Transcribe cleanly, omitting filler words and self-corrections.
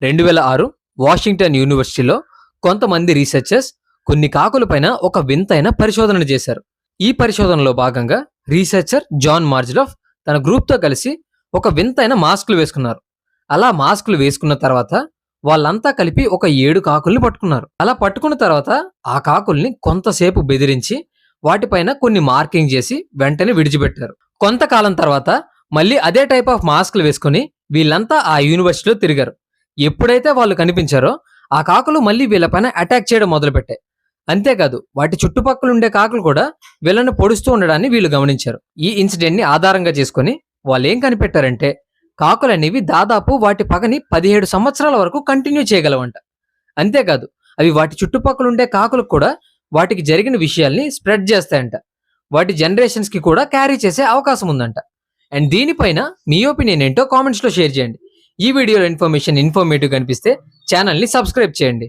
2006 Washington యూనివర్సిటీలో కొంతమంది researchers కొన్ని కాకులపైన ఒక వింతైన పరిశోధన చేశారు. ఈ పరిశోధనలో భాగంగా రీసెర్చర్ జాన్ మార్జ్లఫ్ తన గ్రూప్తో కలిసి ఒక వింతైన మాస్కులు వేసుకున్నారు. అలా మాస్కులు వేసుకున్న తర్వాత వాళ్ళంతా కలిపి ఒక 7 కాకుల్ని పట్టుకున్నారు. అలా పట్టుకున్న తర్వాత ఆ కాకుల్ని కొంతసేపు బెదిరించి వాటిపైన కొన్ని మార్కింగ్ చేసి వెంటనే విడిచిపెట్టారు. కొంతకాలం తర్వాత మళ్ళీ అదే టైప్ ఆఫ్ మాస్కులు వేసుకుని వీళ్ళంతా ఆ యూనివర్సిటీలో తిరిగారు. ఎప్పుడైతే వాళ్ళు కనిపించారో ఆ కాకులు మళ్ళీ వీళ్ళపైన అటాక్ చేయడం మొదలుపెట్టాయి. అంతేకాదు వాటి చుట్టుపక్కల ఉండే కాకులు కూడా వీళ్ళని పొడుస్తూ ఉండడాన్ని వీళ్ళు గమనించారు. ఈ ఇన్సిడెంట్ ని ఆధారంగా చేసుకుని వాళ్ళు ఏం కనిపెట్టారంటే కాకులు అనేవి దాదాపు వాటి పగని 17 సంవత్సరాల వరకు కంటిన్యూ చేయగలవంట. అంతేకాదు అవి వాటి చుట్టుపక్కల ఉండే కాకులకు కూడా వాటికి జరిగిన విషయాల్ని స్ప్రెడ్ చేస్తాయంట. వాటి జనరేషన్స్ కి కూడా క్యారీ చేసే అవకాశం ఉందంట. అండ్ దీనిపైన మీ ఒపీనియన్ ఏంటో కామెంట్స్ లో షేర్ చేయండి. ఈ వీడియోలో ఇన్ఫర్మేటివ్ కనిపిస్తే ఛానల్ ని సబ్స్క్రైబ్ చేయండి.